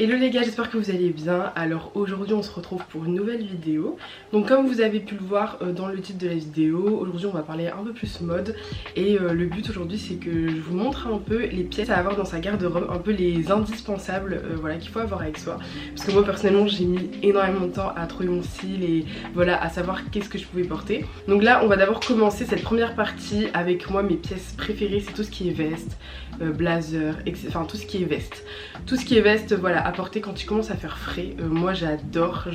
Hello les gars, j'espère que vous allez bien. Alors aujourd'hui on se retrouve pour une nouvelle vidéo. Donc comme vous avez pu le voir dans le titre de la vidéo, aujourd'hui on va parler un peu plus mode. Et le but aujourd'hui c'est que je vous montre un peu les pièces à avoir dans sa garde-robe, un peu les indispensables voilà, qu'il faut avoir avec soi. Parce que moi personnellement j'ai mis énormément de temps à trouver mon style et voilà, à savoir qu'est-ce que je pouvais porter. Donc là on va d'abord commencer cette première partie avec moi mes pièces préférées, c'est tout ce qui est veste, blazer, etc. Enfin tout ce qui est veste. Tout ce qui est veste, voilà, à porter quand tu commences à faire frais. Moi j'adore,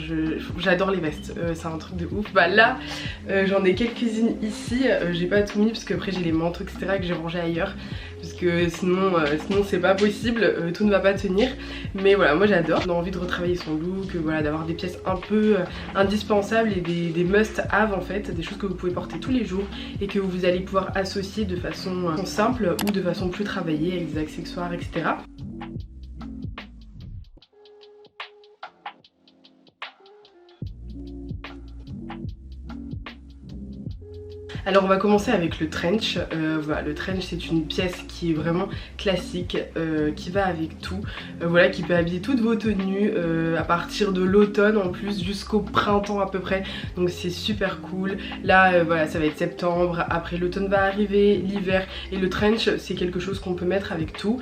j'adore les vestes, c'est un truc de ouf. Bah là j'en ai quelques-unes ici, j'ai pas tout mis parce que après j'ai les manteaux etc que j'ai rangé ailleurs. Parce que sinon c'est pas possible, tout ne va pas tenir. Mais voilà, moi j'adore, on a envie de retravailler son look, voilà, d'avoir des pièces un peu indispensables et des must-have en fait, des choses que vous pouvez porter tous les jours et que vous allez pouvoir associer de façon simple ou de façon plus travaillée avec des accessoires etc. Alors on va commencer avec le trench. Voilà, le trench c'est une pièce qui est vraiment classique, qui va avec tout, voilà, qui peut habiller toutes vos tenues à partir de l'automne en plus jusqu'au printemps à peu près, donc c'est super cool. Là voilà, ça va être septembre, après l'automne va arriver, l'hiver, et le trench c'est quelque chose qu'on peut mettre avec tout,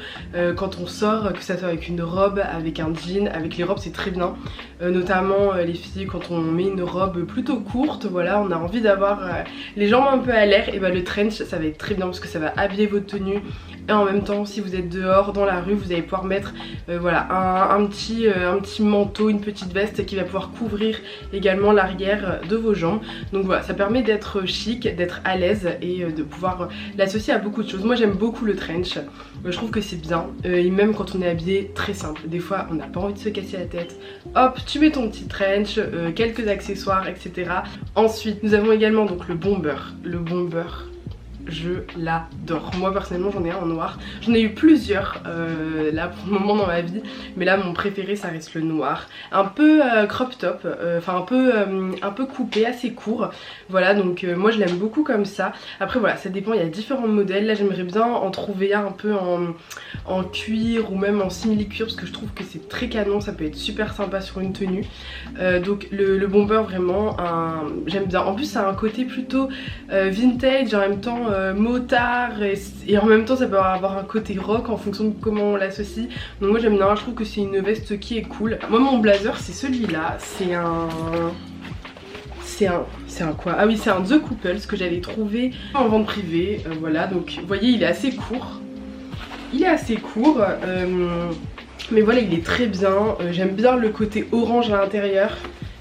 quand on sort, que ça soit avec une robe, avec un jean, avec les robes c'est très bien, notamment les filles quand on met une robe plutôt courte, voilà, on a envie d'avoir les jambes un peu à l'air, et bah le trench ça va être très bien parce que ça va habiller votre tenue et en même temps si vous êtes dehors dans la rue vous allez pouvoir mettre voilà, un petit manteau, une petite veste qui va pouvoir couvrir également l'arrière de vos jambes. Donc voilà, ça permet d'être chic, d'être à l'aise et de pouvoir l'associer à beaucoup de choses. Moi j'aime beaucoup le trench, je trouve que c'est bien, et même quand on est habillé très simple, des fois on n'a pas envie de se casser la tête, hop tu mets ton petit trench, quelques accessoires etc. Ensuite nous avons également donc le bomber. Le bomber, je l'adore. Moi personnellement j'en ai un en noir. J'en ai eu plusieurs là pour le moment dans ma vie, mais là mon préféré ça reste le noir. Un peu crop top, enfin un peu coupé, assez court. Voilà, donc moi je l'aime beaucoup comme ça. Après voilà, ça dépend, il y a différents modèles. Là j'aimerais bien en trouver un peu en cuir ou même en simili-cuir parce que je trouve que c'est très canon, ça peut être super sympa sur une tenue. Donc le bomber vraiment, j'aime bien. En plus ça a un côté plutôt vintage, en même temps motard et en même temps ça peut avoir un côté rock en fonction de comment on l'associe. Donc moi j'aime bien, je trouve que c'est une veste qui est cool. Moi mon blazer c'est celui-là, c'est un quoi? Ah oui, c'est un The Couples que j'avais trouvé en vente privée, voilà, donc vous voyez il est assez court. Il est assez court, mais voilà il est très bien, j'aime bien le côté orange à l'intérieur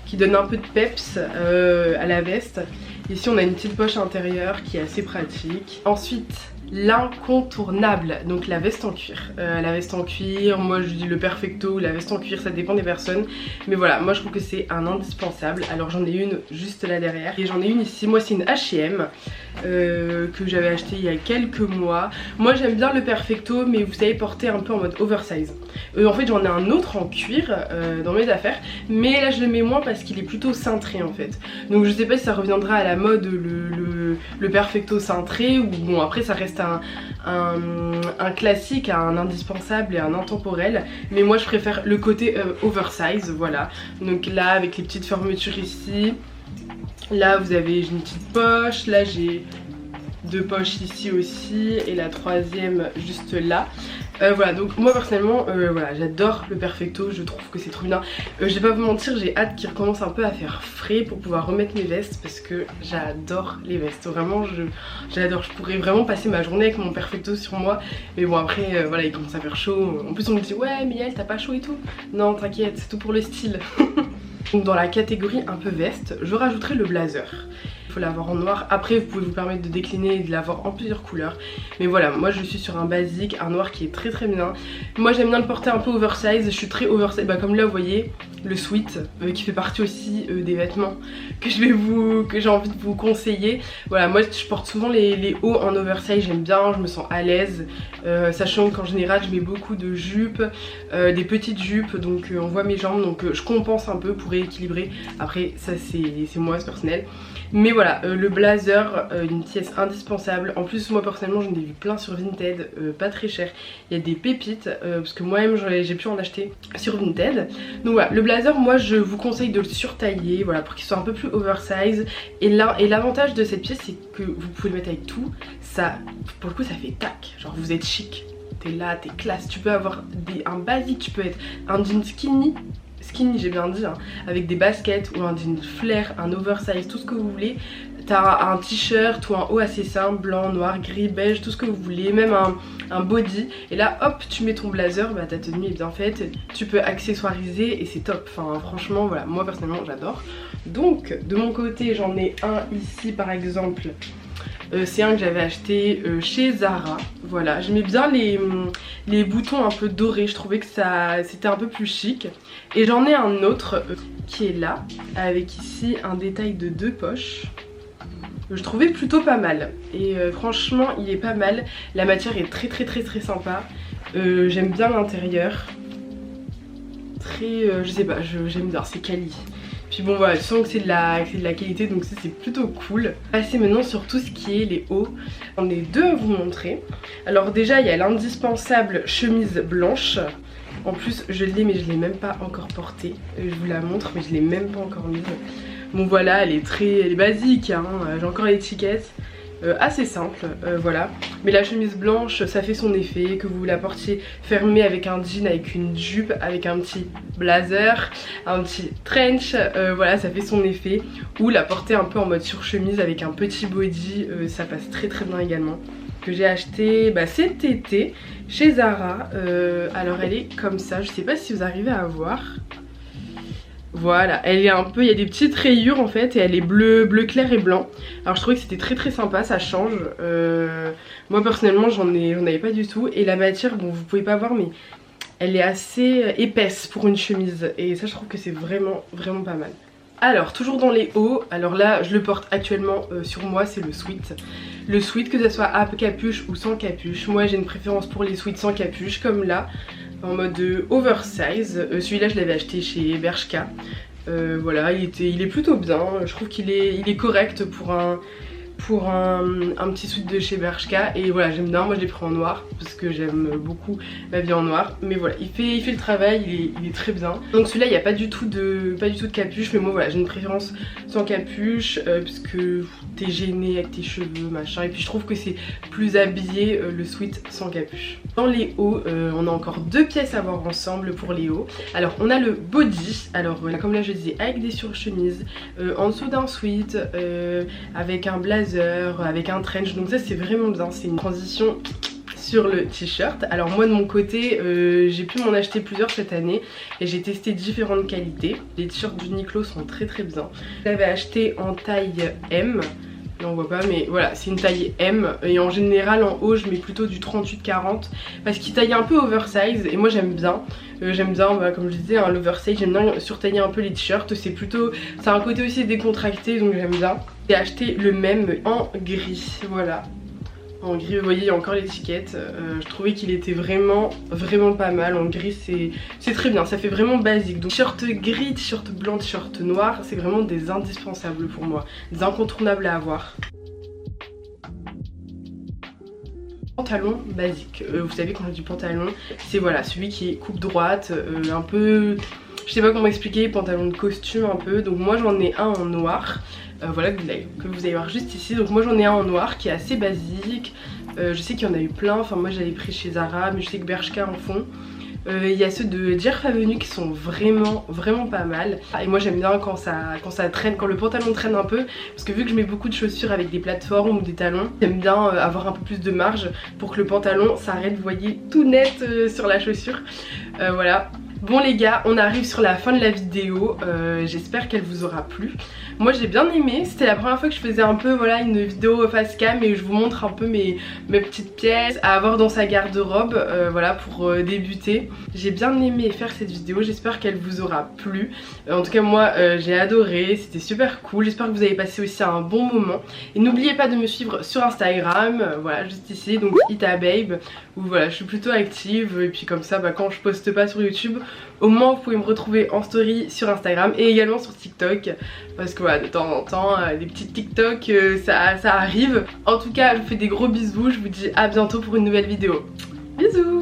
qui donne un peu de peps à la veste. Ici on a une petite poche intérieure qui est assez pratique. Ensuite l'incontournable, donc la veste en cuir. La veste en cuir, moi je dis le perfecto ou la veste en cuir, ça dépend des personnes. Mais voilà, moi je trouve que c'est un indispensable. Alors j'en ai une juste là derrière et j'en ai une ici, moi c'est une H&M que j'avais acheté il y a quelques mois. Moi j'aime bien le perfecto mais vous savez porter un peu en mode oversize. En fait j'en ai un autre en cuir dans mes affaires, mais là je le mets moins parce qu'il est plutôt cintré en fait. Donc je sais pas si ça reviendra à la mode le perfecto cintré ou bon après ça reste un classique, un indispensable et un intemporel, mais moi je préfère le côté oversize, voilà. Donc là avec les petites fermetures ici, là vous avez une petite poche, là j'ai deux poches ici aussi et la troisième juste là. Voilà, donc moi personnellement voilà, j'adore le perfecto, je trouve que c'est trop bien. Je vais pas vous mentir, j'ai hâte qu'il recommence un peu à faire frais pour pouvoir remettre mes vestes parce que j'adore les vestes, vraiment j'adore, je pourrais vraiment passer ma journée avec mon perfecto sur moi. Mais bon après voilà, il commence à faire chaud, en plus on me dit ouais Miel t'as pas chaud et tout. Non t'inquiète, c'est tout pour le style. Donc dans la catégorie un peu veste, je rajouterai le blazer. Il faut l'avoir en noir, après vous pouvez vous permettre de décliner et de l'avoir en plusieurs couleurs. Mais voilà, moi je suis sur un basique, un noir qui est très très bien. Moi j'aime bien le porter un peu oversize, je suis très oversize, bah comme là vous voyez, le sweat qui fait partie aussi des vêtements que j'ai envie de vous conseiller. Voilà, moi je porte souvent les hauts en oversize, j'aime bien, je me sens à l'aise, sachant qu'en général je mets beaucoup de jupes, des petites jupes, donc on voit mes jambes, donc je compense un peu pour rééquilibrer. Après ça c'est moi, c'est personnel. Mais voilà, le blazer, une pièce indispensable. En plus moi personnellement j'en ai vu plein sur Vinted, pas très cher. Il y a des pépites, parce que moi-même j'ai pu en acheter sur Vinted. Donc voilà, le blazer moi je vous conseille de le surtailler, voilà, pour qu'il soit un peu plus oversize. Et l'avantage de cette pièce c'est que vous pouvez le mettre avec tout. Ça, pour le coup ça fait tac, genre vous êtes chic. T'es là, t'es classe, tu peux avoir un basique, tu peux être un jean skinny j'ai bien dit, hein, avec des baskets ou un jean flare, un oversize, tout ce que vous voulez. T'as un t-shirt ou un haut assez simple, blanc, noir, gris, beige, tout ce que vous voulez, même un body. Et là hop, tu mets ton blazer, bah ta tenue est bien faite, tu peux accessoiriser et c'est top. Enfin franchement voilà, moi personnellement j'adore. Donc de mon côté j'en ai un ici par exemple. C'est un que j'avais acheté chez Zara. Voilà, j'aimais bien les boutons un peu dorés, je trouvais que c'était un peu plus chic. Et j'en ai un autre qui est là, avec ici un détail de 2 poches. Je trouvais plutôt pas mal. Et franchement il est pas mal. La matière est très sympa. J'aime bien l'intérieur. Je sais pas, j'aime bien, c'est quali. Puis bon voilà, je sens que c'est de la qualité, donc ça c'est plutôt cool. Passer maintenant sur tout ce qui est les hauts. J'en ai 2 à vous montrer. Alors déjà il y a l'indispensable chemise blanche. En plus je l'ai mais je l'ai même pas encore portée. Je vous la montre mais je l'ai même pas encore mise. Bon voilà, elle est basique, hein. J'ai encore l'étiquette. Assez simple, voilà. Mais la chemise blanche, ça fait son effet, que vous la portiez fermée avec un jean, avec une jupe, avec un petit blazer, un petit trench, voilà, ça fait son effet. Ou la porter un peu en mode surchemise avec un petit body, ça passe très bien également. Que j'ai acheté cet été chez Zara. Alors elle est comme ça, je sais pas si vous arrivez à voir. Voilà, elle est un peu, il y a des petites rayures en fait et elle est bleu clair et blanc. Alors je trouvais que c'était très sympa, ça change. Moi personnellement j'en avais pas du tout. Et la matière, bon vous pouvez pas voir mais elle est assez épaisse pour une chemise. Et ça je trouve que c'est vraiment pas mal. Alors toujours dans les hauts, alors là je le porte actuellement sur moi, c'est le sweat. Le sweat, que ce soit à capuche ou sans capuche. Moi j'ai une préférence pour les sweats sans capuche comme là, en mode oversize. Celui-là je l'avais acheté chez Bershka. Voilà, il est plutôt bien. Je trouve qu'il est correct pour un petit sweat de chez Bershka. Et voilà, j'aime bien, moi je l'ai pris en noir parce que j'aime beaucoup m'habiller en noir. Mais voilà, il fait le travail, il est très bien. Donc celui-là il n'y a pas du tout de capuche. Mais moi voilà, j'ai une préférence sans capuche parce que t'es gêné avec tes cheveux machin. Et puis je trouve que c'est plus habillé le sweat sans capuche. Dans les hauts, on a encore 2 pièces à voir ensemble pour les hauts. Alors on a le body, alors voilà, comme là je disais, avec des surchemises, en dessous d'un sweat, avec un blazer, avec un trench. Donc ça c'est vraiment bien, c'est une transition sur le t-shirt. Alors moi de mon côté j'ai pu m'en acheter plusieurs cette année et j'ai testé différentes qualités. Les t-shirts d'Uniqlo sont très bien. Je l'avais acheté en taille M. Là on voit pas mais voilà, c'est une taille M et en général en haut je mets plutôt du 38-40 parce qu'il taille un peu oversize et moi j'aime bien. Voilà, comme je disais, hein, l'oversize, j'aime bien surtailler un peu les t-shirts, ça a un côté aussi décontracté donc j'aime bien. J'ai acheté le même en gris, voilà. En gris, vous voyez, il y a encore l'étiquette. Je trouvais qu'il était vraiment pas mal. En gris, c'est très bien. Ça fait vraiment basique. Donc, t-shirt gris, t-shirt blanc, t-shirt noir, c'est vraiment des indispensables pour moi. Des incontournables à avoir. Pantalon basique. Vous savez, quand je dis pantalon, c'est voilà, celui qui est coupe droite, un peu... Je sais pas comment expliquer, pantalon de costume un peu. Donc moi j'en ai un en noir. Voilà, que vous allez voir juste ici. Donc moi j'en ai un en noir qui est assez basique. Je sais qu'il y en a eu plein. Enfin moi j'avais pris chez Zara, mais je sais que Bershka en font. Il y a ceux de Jerf Avenue qui sont vraiment pas mal. Et moi j'aime bien quand ça traîne, quand le pantalon traîne un peu. Parce que vu que je mets beaucoup de chaussures avec des plateformes ou des talons, j'aime bien avoir un peu plus de marge pour que le pantalon s'arrête, vous voyez, tout net sur la chaussure. Voilà. Bon les gars, on arrive sur la fin de la vidéo, j'espère qu'elle vous aura plu. Moi j'ai bien aimé, c'était la première fois que je faisais un peu voilà, une vidéo face cam et je vous montre un peu mes petites pièces à avoir dans sa garde-robe, voilà, pour débuter. J'ai bien aimé faire cette vidéo, j'espère qu'elle vous aura plu. En tout cas moi j'ai adoré, c'était super cool, j'espère que vous avez passé aussi un bon moment. Et n'oubliez pas de me suivre sur Instagram, voilà, juste ici, donc itababe, où voilà, je suis plutôt active et puis comme ça quand je poste pas sur YouTube, au moins vous pouvez me retrouver en story sur Instagram et également sur TikTok, parce que voilà, de temps en temps des petits TikTok ça arrive. En tout cas je vous fais des gros bisous, je vous dis à bientôt pour une nouvelle vidéo. Bisous.